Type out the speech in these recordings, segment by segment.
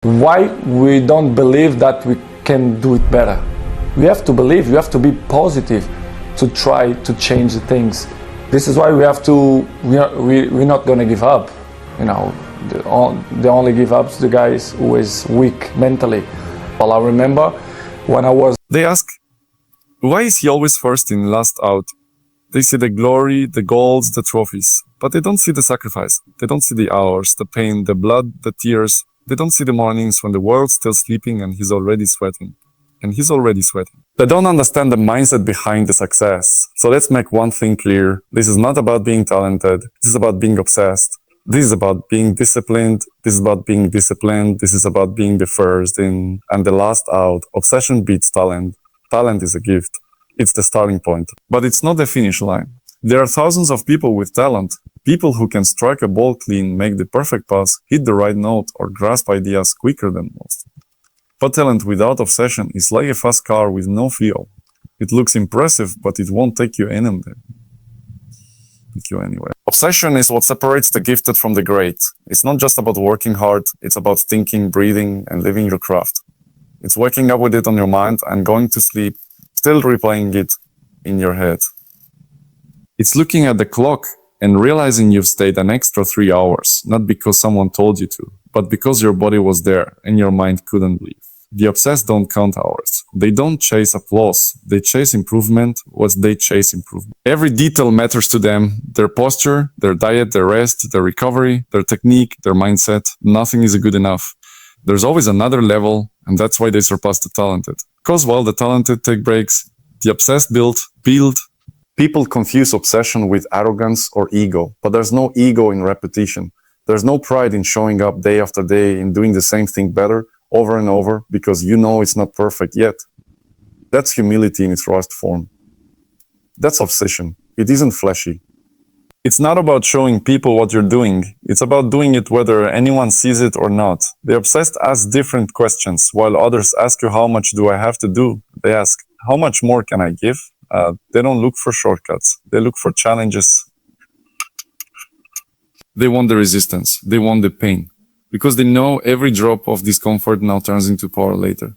Why we don't believe that we can do it better? We have to believe, you have to be positive to try to change the things. This is why we're not gonna give up. You know, the only give up is the guys who is weak mentally. Well, I remember when I was... They ask, why is he always first in, last out? They see the glory, the goals, the trophies, but they don't see the sacrifice. They don't see the hours, the pain, the blood, the tears. They don't see the mornings when the world's still sleeping and he's already sweating. They don't understand the mindset behind the success. So let's make one thing clear. This is not about being talented. This is about being obsessed. This is about being disciplined. This is about being disciplined. This is about being the first in and the last out. Obsession beats talent. Talent is a gift. It's the starting point. But it's not the finish line. There are thousands of people with talent. People who can strike a ball clean, make the perfect pass, hit the right note, or grasp ideas quicker than most. But talent without obsession is like a fast car with no fuel. It looks impressive, but it won't take you anywhere. Obsession is what separates the gifted from the great. It's not just about working hard, it's about thinking, breathing, and living your craft. It's waking up with it on your mind and going to sleep, still replaying it in your head. It's looking at the clock and realizing you've stayed an extra 3 hours, not because someone told you to, but because your body was there and your mind couldn't leave. The obsessed don't count hours. They don't chase applause. They chase improvement. They chase improvement. Every detail matters to them. Their posture, their diet, their rest, their recovery, their technique, their mindset. Nothing is good enough. There's always another level, and that's why they surpass the talented. Because while the talented take breaks, the obsessed build. People confuse obsession with arrogance or ego, but there's no ego in repetition. There's no pride in showing up day after day in doing the same thing better, over and over, because you know it's not perfect yet. That's humility in its rawest form. That's obsession. It isn't flashy. It's not about showing people what you're doing. It's about doing it whether anyone sees it or not. The obsessed ask different questions, while others ask you, how much do I have to do? They ask, how much more can I give? They don't look for shortcuts. They look for challenges. They want the resistance. They want the pain. Because they know every drop of discomfort now turns into power later.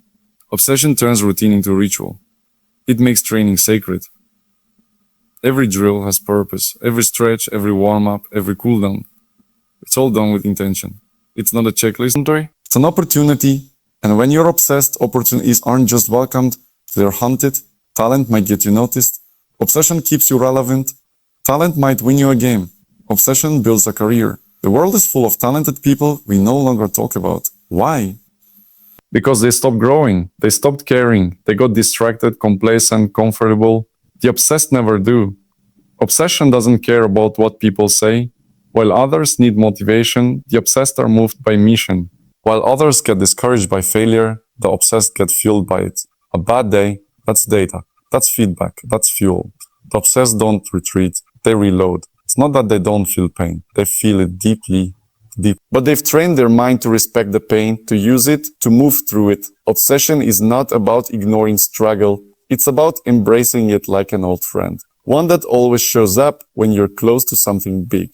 Obsession turns routine into ritual. It makes training sacred. Every drill has purpose. Every stretch, every warm-up, every cool-down. It's all done with intention. It's not a checklist. It's an opportunity. And when you're obsessed, opportunities aren't just welcomed, they're hunted. Talent might get you noticed. Obsession keeps you relevant. Talent might win you a game. Obsession builds a career. The world is full of talented people we no longer talk about. Why? Because they stopped growing. They stopped caring. They got distracted, complacent, comfortable. The obsessed never do. Obsession doesn't care about what people say. While others need motivation, the obsessed are moved by mission. While others get discouraged by failure, the obsessed get fueled by it. A bad day, that's data. That's feedback. That's fuel. The obsessed don't retreat. They reload. It's not that they don't feel pain. They feel it deeply, deep. But they've trained their mind to respect the pain, to use it, to move through it. Obsession is not about ignoring struggle. It's about embracing it like an old friend. One that always shows up when you're close to something big.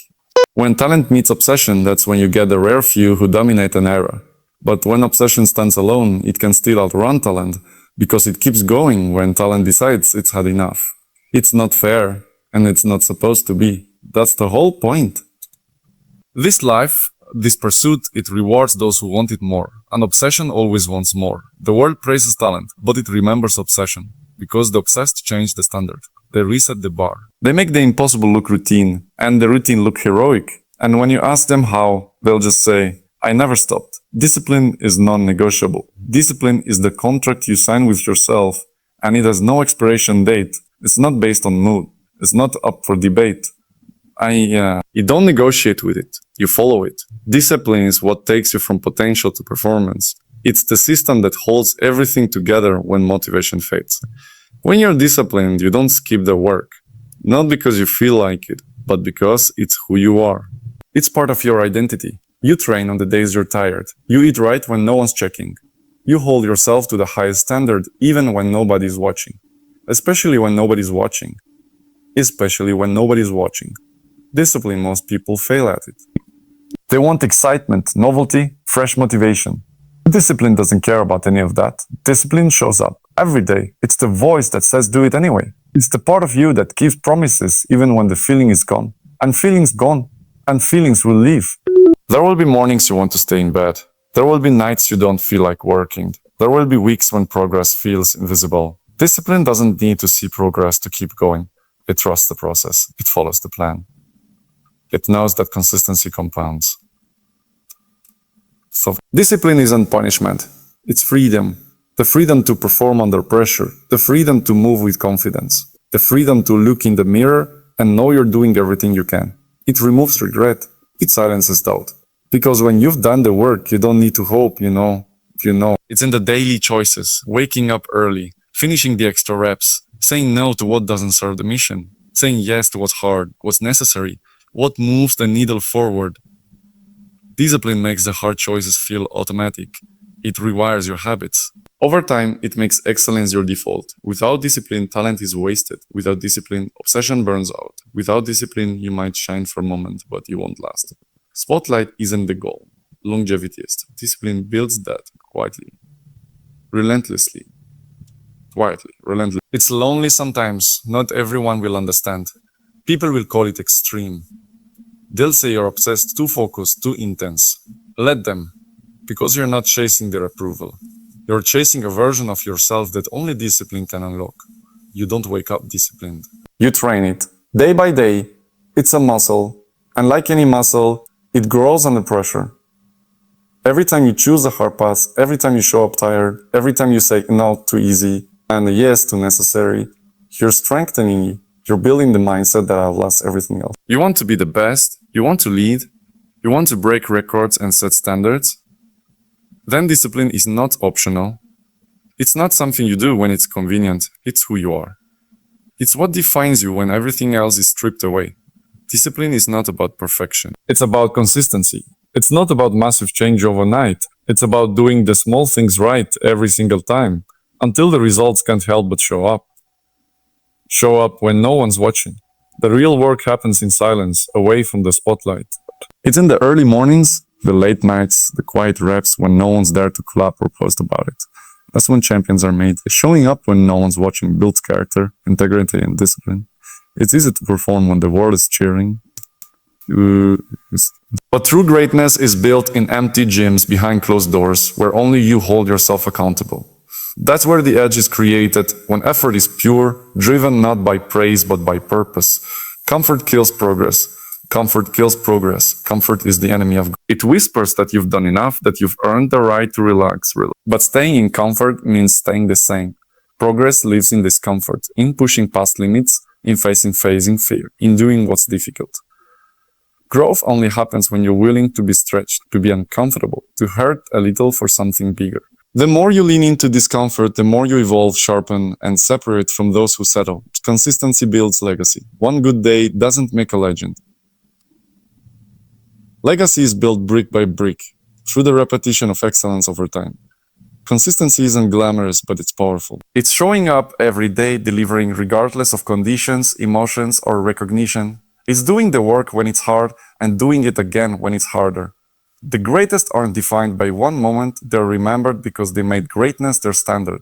When talent meets obsession, that's when you get the rare few who dominate an era. But when obsession stands alone, it can still outrun talent, because it keeps going when talent decides it's had enough. It's not fair, and it's not supposed to be. That's the whole point. This life, this pursuit, it rewards those who want it more. An obsession always wants more. The world praises talent, but it remembers obsession. Because the obsessed change the standard. They reset the bar. They make the impossible look routine, and the routine look heroic. And when you ask them how, they'll just say, I never stopped. Discipline is non-negotiable. Discipline is the contract you sign with yourself, and it has no expiration date. It's not based on mood. It's not up for debate. You don't negotiate with it. You follow it. Discipline is what takes you from potential to performance. It's the system that holds everything together when motivation fades. When you're disciplined, you don't skip the work. Not because you feel like it, but because it's who you are. It's part of your identity. You train on the days you're tired. You eat right when no one's checking. You hold yourself to the highest standard even when nobody's watching. Especially when nobody's watching. Discipline, most people fail at it. They want excitement, novelty, fresh motivation. Discipline doesn't care about any of that. Discipline shows up every day. It's the voice that says do it anyway. It's the part of you that keeps promises even when the feeling is gone. And feelings gone. And feelings will leave. There will be mornings you want to stay in bed. There will be nights you don't feel like working. There will be weeks when progress feels invisible. Discipline doesn't need to see progress to keep going. It trusts the process. It follows the plan. It knows that consistency compounds. So discipline isn't punishment. It's freedom. The freedom to perform under pressure. The freedom to move with confidence. The freedom to look in the mirror and know you're doing everything you can. It removes regret. It silences doubt. Because when you've done the work, you don't need to hope, you know. It's in the daily choices, waking up early, finishing the extra reps, saying no to what doesn't serve the mission, saying yes to what's hard, what's necessary, what moves the needle forward. Discipline makes the hard choices feel automatic. It rewires your habits. Over time, it makes excellence your default. Without discipline, talent is wasted. Without discipline, obsession burns out. Without discipline, you might shine for a moment, but you won't last. Spotlight isn't the goal. Longevity is. Discipline builds that quietly, relentlessly, quietly, relentlessly. It's lonely sometimes. Not everyone will understand. People will call it extreme. They'll say you're obsessed, too focused, too intense. Let them, because you're not chasing their approval. You're chasing a version of yourself that only discipline can unlock. You don't wake up disciplined. You train it, day by day. It's a muscle, and like any muscle, it grows under pressure. Every time you choose a hard path, every time you show up tired, every time you say no too easy and a yes too necessary, you're strengthening it. You're building the mindset that outlasts everything else. You want to be the best, you want to lead, you want to break records and set standards. Then discipline is not optional. It's not something you do when it's convenient, it's who you are. It's what defines you when everything else is stripped away. Discipline is not about perfection. It's about consistency. It's not about massive change overnight. It's about doing the small things right every single time, until the results can't help but show up. Show up when no one's watching. The real work happens in silence, away from the spotlight. It's in the early mornings, the late nights, the quiet reps when no one's there to clap or post about it. That's when champions are made. Showing up when no one's watching builds character, integrity, and discipline. It's easy to perform when the world is cheering. But true greatness is built in empty gyms behind closed doors where only you hold yourself accountable. That's where the edge is created, when effort is pure, driven not by praise but by purpose. Comfort kills progress. Comfort kills progress. Comfort is the enemy of growth. It whispers that you've done enough, that you've earned the right to relax. But staying in comfort means staying the same. Progress lives in discomfort, in pushing past limits, in facing fear, in doing what's difficult. Growth only happens when you're willing to be stretched, to be uncomfortable, to hurt a little for something bigger. The more you lean into discomfort, the more you evolve, sharpen, and separate from those who settle. Consistency builds legacy. One good day doesn't make a legend. Legacy is built brick by brick, through the repetition of excellence over time. Consistency isn't glamorous, but it's powerful. It's showing up every day, delivering regardless of conditions, emotions, or recognition. It's doing the work when it's hard and doing it again when it's harder. The greatest aren't defined by one moment, they're remembered because they made greatness their standard.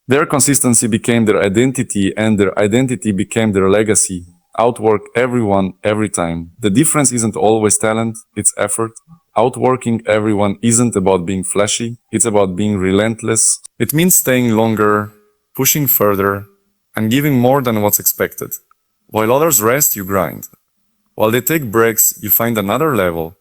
Their consistency became their identity, and their identity became their legacy. Outwork everyone, every time. The difference isn't always talent, it's effort. Outworking everyone isn't about being flashy, it's about being relentless. It means staying longer, pushing further, and giving more than what's expected. While others rest, you grind. While they take breaks, you find another level.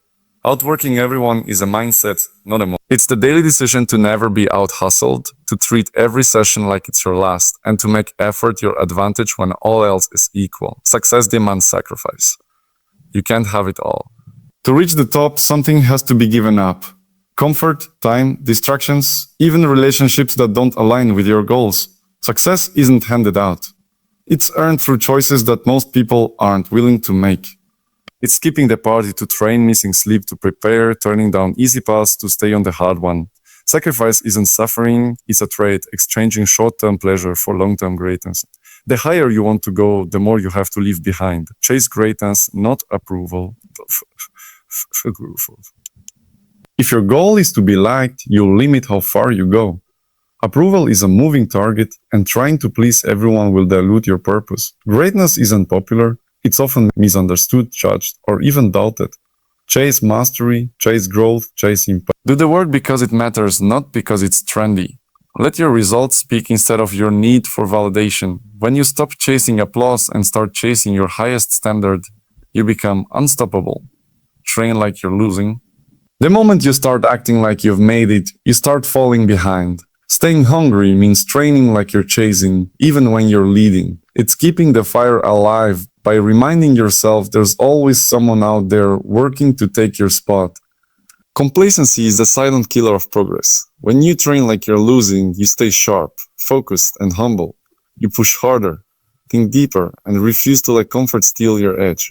Outworking everyone is a mindset, not a moment. It's the daily decision to never be out-hustled, to treat every session like it's your last, and to make effort your advantage when all else is equal. Success demands sacrifice. You can't have it all. To reach the top, something has to be given up. Comfort, time, distractions, even relationships that don't align with your goals. Success isn't handed out. It's earned through choices that most people aren't willing to make. It's skipping the party to train, missing sleep to prepare, turning down easy paths to stay on the hard one. Sacrifice isn't suffering, it's a trade, exchanging short-term pleasure for long-term greatness. The higher you want to go, the more you have to leave behind. Chase greatness, not approval. If your goal is to be liked, you'll limit how far you go. Approval is a moving target, and trying to please everyone will dilute your purpose. Greatness isn't popular, it's often misunderstood, judged, or even doubted. Chase mastery, chase growth, chase impact. Do the work because it matters, not because it's trendy. Let your results speak instead of your need for validation. When you stop chasing applause and start chasing your highest standard, you become unstoppable. Train like you're losing. The moment you start acting like you've made it, you start falling behind. Staying hungry means training like you're chasing, even when you're leading. It's keeping the fire alive by reminding yourself there's always someone out there working to take your spot. Complacency is the silent killer of progress. When you train like you're losing, you stay sharp, focused, and humble. You push harder, think deeper, and refuse to let comfort steal your edge.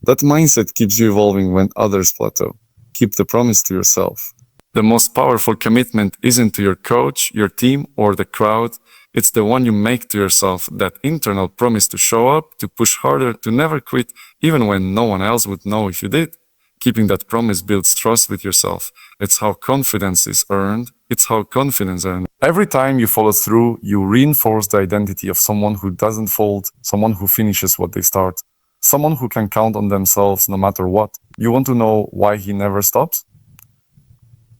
That mindset keeps you evolving when others plateau. Keep the promise to yourself. The most powerful commitment isn't to your coach, your team, or the crowd. It's the one you make to yourself, that internal promise to show up, to push harder, to never quit, even when no one else would know if you did. Keeping that promise builds trust with yourself. It's how confidence is earned. It's how confidence earned. Every time you follow through, you reinforce the identity of someone who doesn't fold, someone who finishes what they start, someone who can count on themselves no matter what. You want to know why he never stops?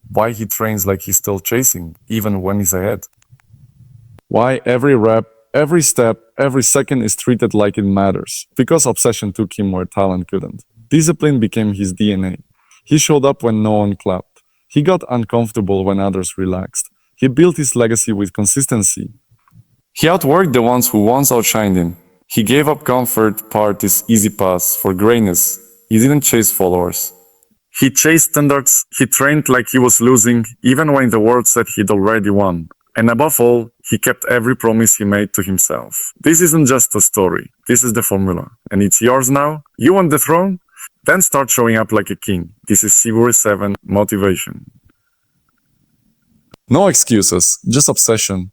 Why he trains like he's still chasing, even when he's ahead. Why every rep, every step, every second is treated like it matters. Because obsession took him where talent couldn't. Discipline became his DNA. He showed up when no one clapped. He got uncomfortable when others relaxed. He built his legacy with consistency. He outworked the ones who once outshined him. He gave up comfort, parties, easy pass for greatness. He didn't chase followers. He chased standards. He trained like he was losing, even when the world said he'd already won. And above all, he kept every promise he made to himself. This isn't just a story. This is the formula. And it's yours now. You want the throne? Then start showing up like a king. This is February 7 motivation. No excuses, just obsession.